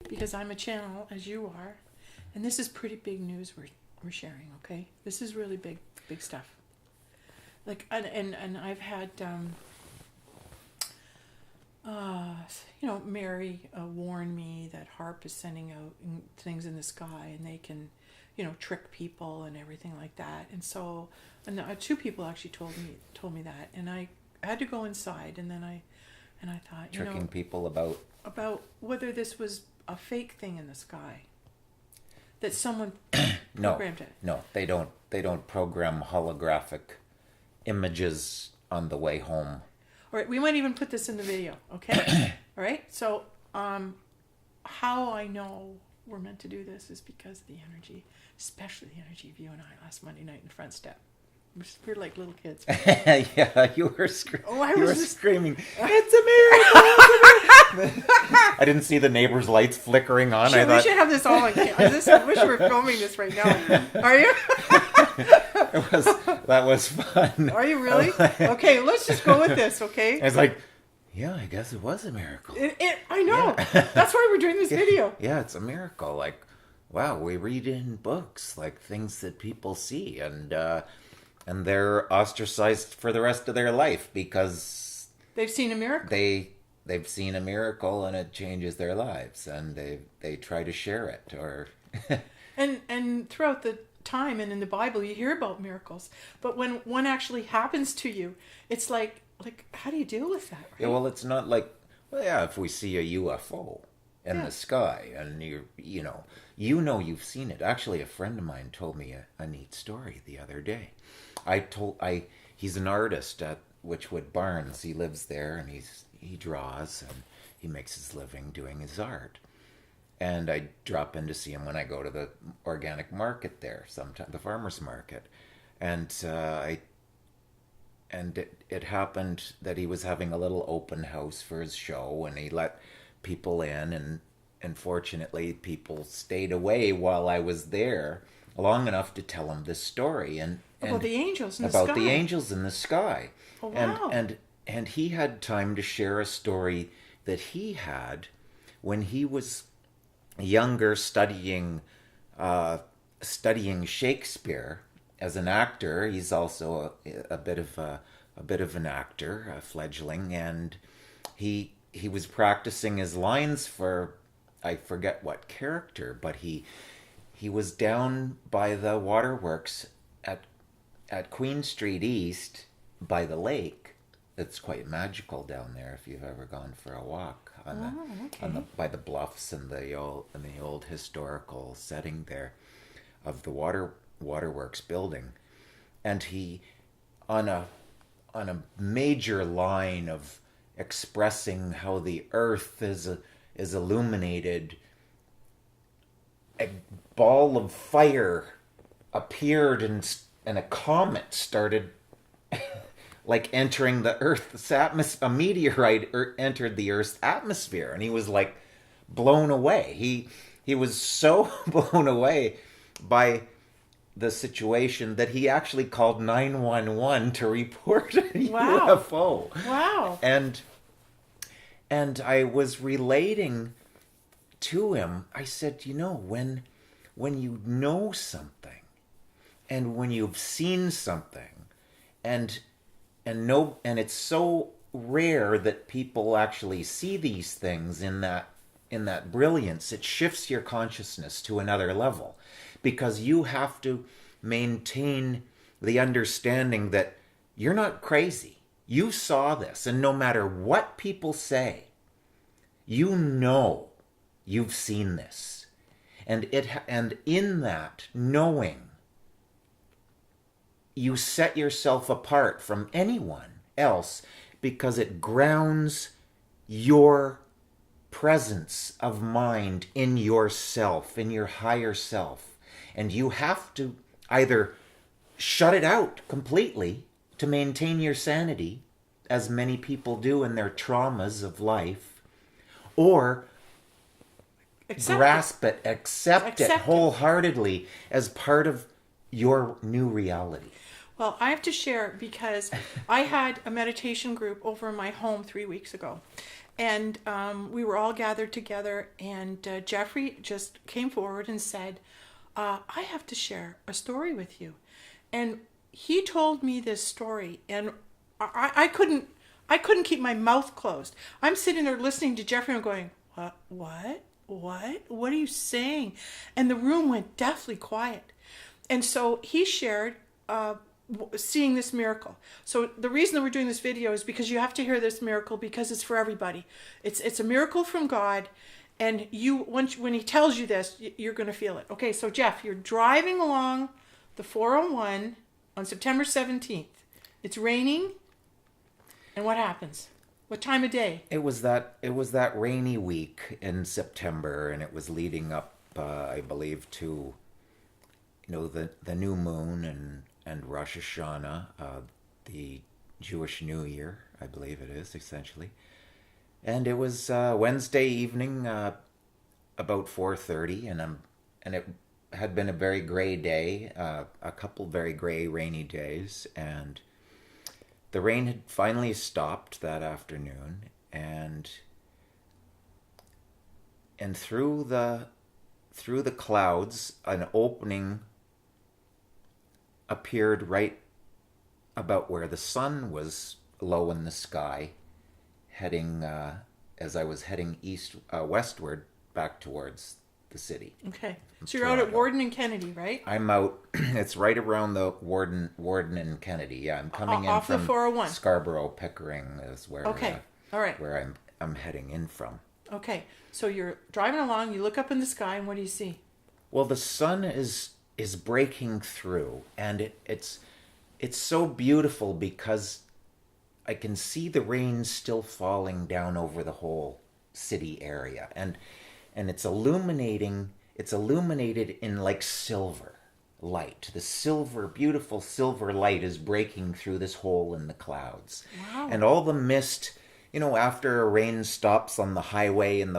because I'm a channel as you are, and this is pretty big news we're sharing. Okay, this is really big stuff. Like and I've had Mary warned me that HARP is sending out things in the sky, and they can, trick people and everything like that. And so, and two people actually told me that, and I had to go inside, and then I thought, Tricking people about whether this was a fake thing in the sky, that someone no, programmed it. no, they don't. They don't program holographic images on the way home. All right, we might even put this in the video, okay? All right, so how I know we're meant to do this is because of the energy, especially the energy of you and I last Monday night in the front step. We're like little kids. Yeah, you were screaming, "It's a miracle!" I didn't see the neighbor's lights flickering on. We should have this all on camera. I wish we were filming this right now. Are you? That was fun. Are you really? Okay, let's just go with this, okay? I was like, yeah, I guess it was a miracle. I know. Yeah. That's why we're doing this video. Yeah, it's a miracle. Like, wow, we read in books, like things that people see, and they're ostracized for the rest of their life because they've seen a miracle. They've seen a miracle, and it changes their lives, and they try to share it, or and throughout the time and in the Bible you hear about miracles, but when one actually happens to you, it's like how do you deal with that, right? Yeah, well, it's not like, well, yeah, if we see a UFO in the sky and you've seen it. Actually, a friend of mine told me a neat story the other day. He's an artist at Witchwood Barns. He lives there, and he draws, and he makes his living doing his art. And I drop in to see him when I go to the organic market there, sometimes the farmer's market. And it happened that he was having a little open house for his show, and he let people in, and fortunately people stayed away while I was there long enough to tell him this story and about the angels in the sky. About the angels in the sky. Oh, wow. And he had time to share a story that he had when he was younger, studying Shakespeare as an actor. He's also a bit of an actor, a fledgling, and he was practicing his lines for, I forget what character, but he was down by the waterworks at Queen Street East by the lake. It's quite magical down there if you've ever gone for a walk by the bluffs and the old historical setting there of the waterworks building. And he, on a major line of expressing how the earth is illuminated, a ball of fire appeared and a comet started like entering the Earth's atmosphere. A meteorite entered the Earth's atmosphere, and he was like blown away. He was so blown away by the situation that he actually called 911 to report a UFO. Wow. And I was relating to him. I said, when you know something, and when you've seen something, and it's so rare that people actually see these things in that brilliance, it shifts your consciousness to another level, because you have to maintain the understanding that you're not crazy. You saw this, and no matter what people say, you've seen this, and in that knowing, you set yourself apart from anyone else, because it grounds your presence of mind in yourself, in your higher self. And you have to either shut it out completely to maintain your sanity, as many people do in their traumas of life, or accept it wholeheartedly as part of your new reality. Well, I have to share, because I had a meditation group over in my home 3 weeks ago. And we were all gathered together, and Jeffrey just came forward and said, I have to share a story with you. And he told me this story, and I couldn't keep my mouth closed. I'm sitting there listening to Jeffrey and going, what are you saying? And the room went deathly quiet. And so he shared seeing this miracle. So the reason that we're doing this video is because you have to hear this miracle, because it's for everybody. It's a miracle from God, and when he tells you this, you're going to feel it. Okay, so Jeff, you're driving along the 401 on September 17th. It's raining, and what happens? What time of day? It was that rainy week in September, and it was leading up, I believe, to the new moon and Rosh Hashanah, the Jewish New Year, I believe it is essentially. And it was Wednesday evening, about 4:30, and it had been a very gray day, a couple very gray, rainy days, and the rain had finally stopped that afternoon, and through the clouds, an opening appeared right about where the sun was low in the sky, heading as I was heading westward back towards the city. Okay, so you're out at Warden and Kennedy, right? I'm out. It's right around the Warden and Kennedy. Yeah, I'm coming in off from the 401. Scarborough, Pickering is where. Okay, all right. Where I'm heading in from. Okay, so you're driving along. You look up in the sky, and what do you see? Well, the sun is breaking through, and it's so beautiful because I can see the rain still falling down over the whole city area, and it's illuminated in like silver light. The beautiful silver light is breaking through this hole in the clouds. Wow. And all the mist, after a rain stops on the highway and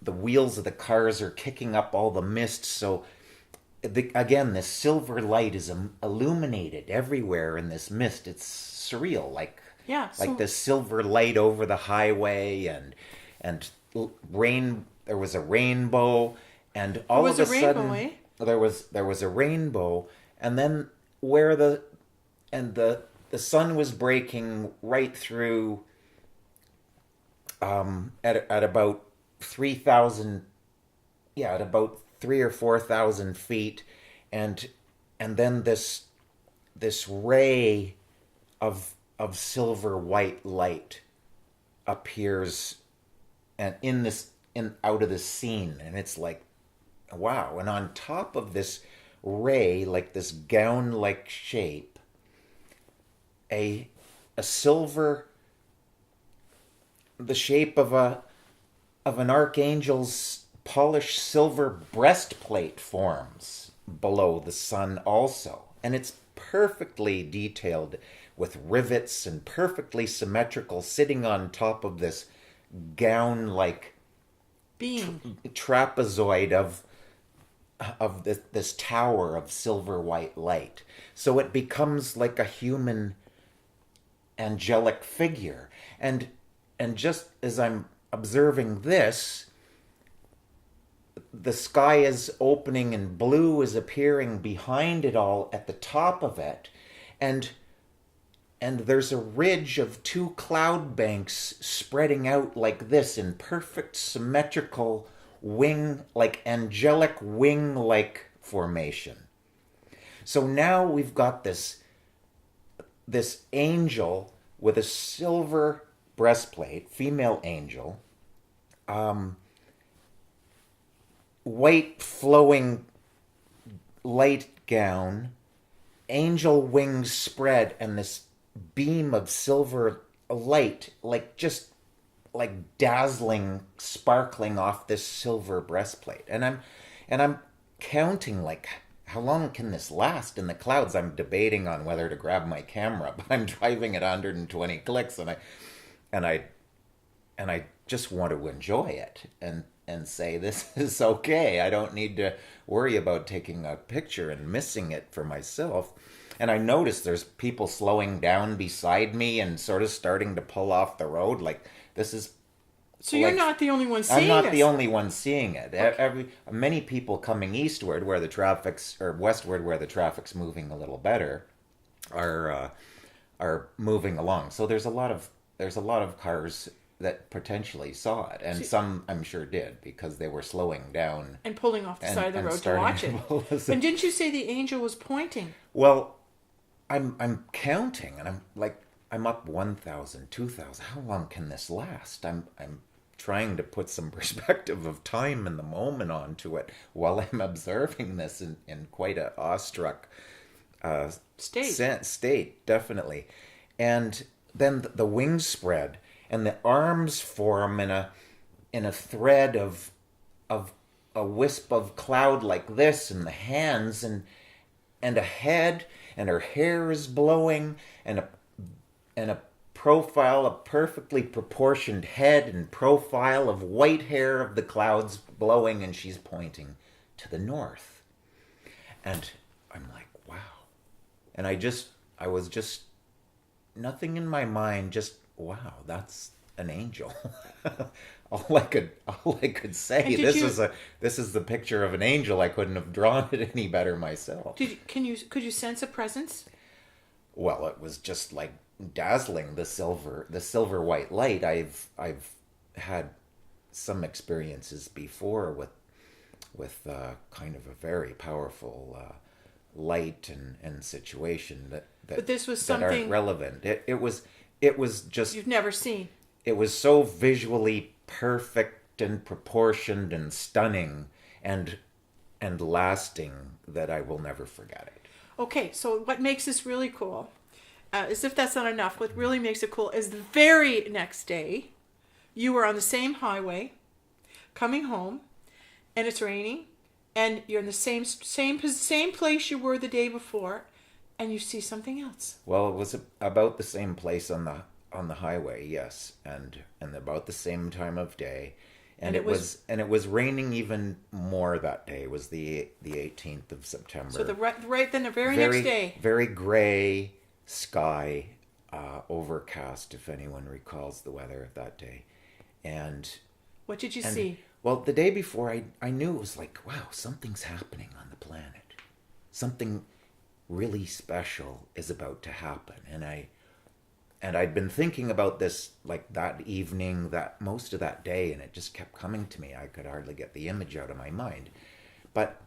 the wheels of the cars are kicking up all the mist, so again, this silver light is illuminated everywhere in this mist. It's surreal, like this silver light over the highway, and rain. There was a rainbow, and all of a sudden there was a rainbow, and then the sun was breaking right through at about 3,000, at about 3,000 or 4,000 feet, and then this ray of silver white light appears and out of the scene, and it's like, wow. And on top of this ray, like this gown like shape, a silver, the shape of an archangel's polished silver breastplate forms below the sun also, and it's perfectly detailed with rivets and perfectly symmetrical, sitting on top of this gown like beam trapezoid of this tower of silver white light. So it becomes like a human angelic figure, and just as I'm observing this, the sky is opening and blue is appearing behind it all at the top of it, and there's a ridge of two cloud banks spreading out like this in perfect symmetrical wing, like angelic wing-like formation. So now we've got this angel with a silver breastplate, female angel, white flowing light gown, angel wings spread, and this beam of silver light, like just like dazzling, sparkling off this silver breastplate. And I'm counting, like, how long can this last in the clouds? I'm debating on whether to grab my camera, but I'm driving at 120 clicks, and I just want to enjoy it and say, this is okay. I don't need to worry about taking a picture and missing it for myself. And I notice there's people slowing down beside me and sort of starting to pull off the road. Like, this is So you're not the only one I'm seeing not this. the only one seeing it. Okay. Many people coming eastward where the traffic's or westward where the traffic's moving a little better are moving along. So there's a lot of cars that potentially saw it, and See, some I'm sure did because they were slowing down and pulling off the side of the and road to starting watch to it. pull us. And didn't you say the angel was pointing? Well, I'm counting, and I'm like I'm up 1,000, 2,000. How long can this last? I'm trying to put some perspective of time and the moment onto it while I'm observing this in quite a awestruck state, definitely. And then the wings spread and the arms form in a thread of a wisp of cloud like this, and the hands and a head, and her hair is blowing, and a profile, a perfectly proportioned head and profile of white hair of the clouds blowing, and she's pointing to the north. And I'm like, wow. And I was just nothing in my mind, just wow, that's an angel. all I could say. And did you This is the picture of an angel. I couldn't have drawn it any better myself. could you sense a presence? Well, it was just like dazzling, the silver white light. I've had some experiences before with kind of a very powerful light and situation But this was that aren't something relevant. It was just you've never seen. it was so visually perfect and proportioned and stunning and lasting that I will never forget it. Okay, so what makes this really cool, as if that's not enough, what really makes it cool is the very next day, you were on the same highway, coming home, and it's raining, and you're in the same place you were the day before, and you see something else. Well, it was about the same place on the highway, yes, and about the same time of day, and it was raining even more that day. It was the 18th of September. So right then, the very next day, very gray sky, overcast. If anyone recalls the weather of that day, and what did you see? well, the day before, I knew it was like, wow, something's happening on the planet. Something really special is about to happen, and I'd been thinking about this like that evening, that most of that day, and it just kept coming to me. I could hardly get the image out of my mind. But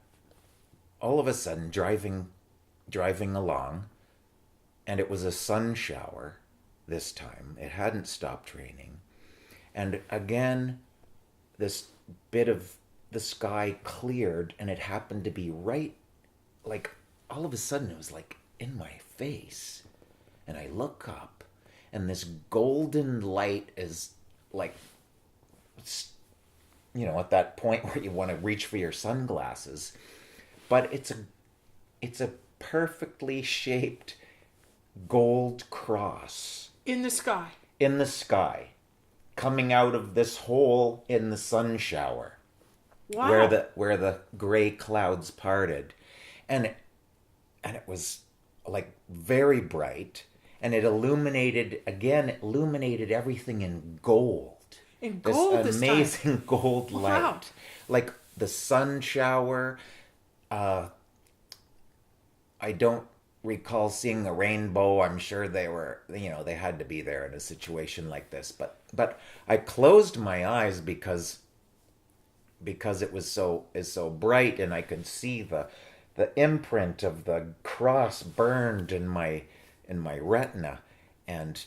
all of a sudden, driving along, and it was a sun shower this time. It hadn't stopped raining. And again, this bit of the sky cleared, and it happened to be right, like, all of a sudden it was like in my face. And I look up, and this golden light is like, at that point where you want to reach for your sunglasses. But it's a perfectly shaped gold cross In the sky. in the sky, coming out of this hole in the sun shower. Wow. Where the gray clouds parted, and it was like very bright, and it illuminated everything in gold. In gold This this time. amazing gold light. Wow. Like the sun shower. I don't recall seeing a rainbow. I'm sure they were, they had to be there in a situation like this. But I closed my eyes because it was so bright, and I could see the imprint of the cross burned in my retina, and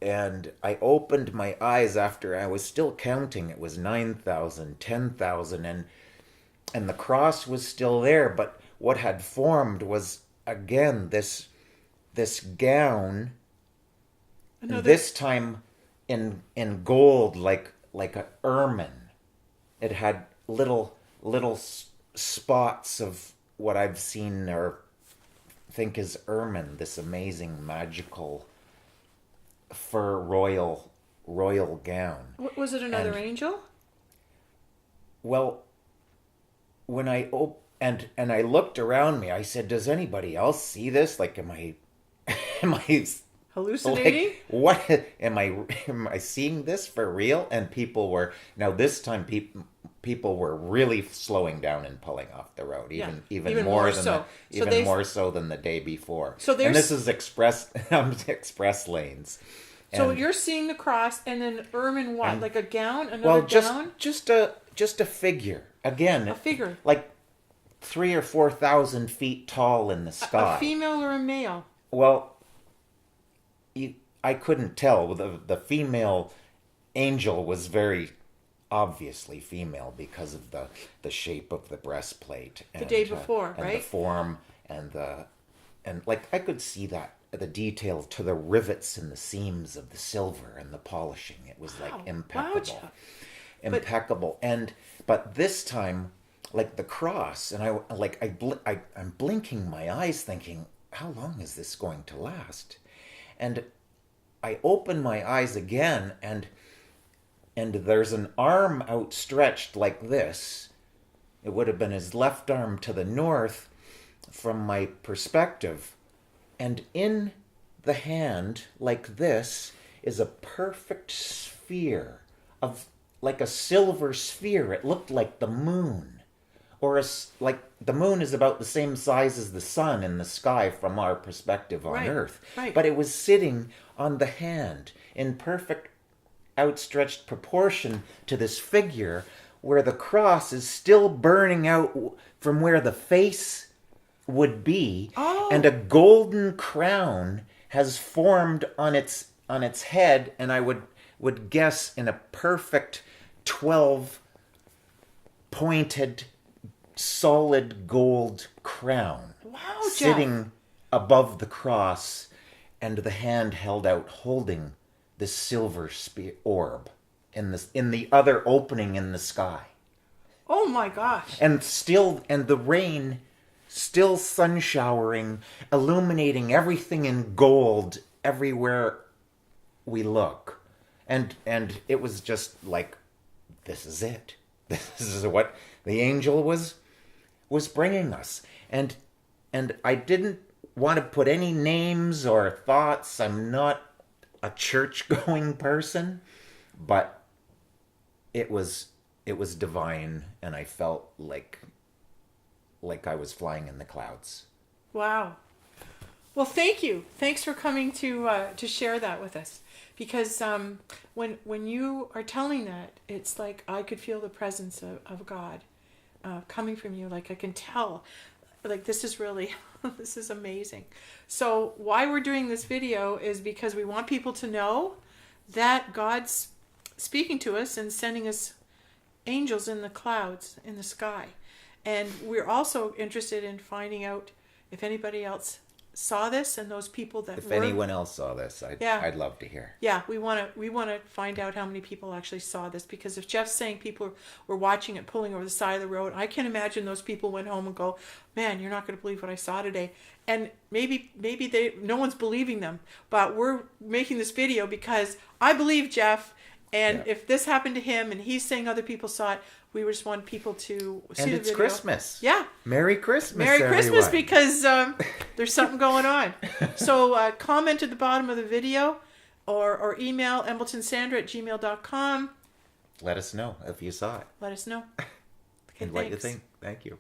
I opened my eyes after I was still counting. It was 9,000, 10,000, and the cross was still there, but what had formed was again this gown, Another. this time in gold, like a ermine. It had little spots of what I've seen or think is ermine, this amazing magical fur royal gown. Was it another angel? Well, when I and I looked around me, I said, "Does anybody else see this? Like, am I hallucinating. Like, what am I seeing this for real? And people were, now this time people were really slowing down and pulling off the road, even more than so. more so than the day before. So and this is express lanes. So And, you're seeing the cross, and then ermine what? Like a gown, another well, gown, just a figure again, a figure, like 3,000 or 4,000 feet tall in the sky. a female or a male? Well, I couldn't tell. The female angel was very obviously female because of the shape of the breastplate. And, The day before, and right? the form and like I could see that the detail to the rivets and the seams of the silver and the polishing. It was like impeccable, Jeff. impeccable. But this time, like the cross, and I'm blinking my eyes, thinking, how long is this going to last? And I open my eyes again, and there's an arm outstretched like this. It would have been his left arm to the north from my perspective. And in the hand, like this, is a perfect sphere of, like a silver sphere. It looked like the moon. Like the moon is about the same size as the sun in the sky from our perspective on Earth. Right. But it was sitting on the hand in perfect outstretched proportion to this figure, where the cross is still burning out from where the face would be, and a golden crown has formed on its head, and I would guess in a perfect 12 pointed solid gold crown. Wow, sitting Jeff. above the cross, and the hand held out holding this silver orb in the other opening in the sky. Oh my gosh. And the rain still sun showering, illuminating everything in gold everywhere we look. And it was just like, this is it. This is what the angel was bringing us. And I didn't want to put any names or thoughts. I'm not a church-going person, but it was divine, and I felt like I was flying in the clouds. Wow. Well, thank you. Thanks for coming to share that with us. Because when you are telling that, it's like I could feel the presence of God coming from you. Like I can tell, like this is really, this is amazing. So why we're doing this video is because we want people to know that God's speaking to us and sending us angels in the clouds, in the sky. And we're also interested in finding out if anybody else saw this, and those people that if anyone else saw this, I'd love to hear. Yeah, we want to find out how many people actually saw this, because if Jeff's saying people were watching it pulling over the side of the road, I can imagine those people went home and go, man, you're not going to believe what I saw today. And maybe no one's believing them, but we're making this video because I believe Jeff, and if this happened to him and he's saying other people saw it, we just want people to see the video. And it's Christmas. Yeah. Merry Christmas, Merry Christmas, everyone. because there's something going on. So comment at the bottom of the video or email embletonsandra@gmail.com. Let us know if you saw it. Let us know. Okay, And what you thanks. think. Thank you.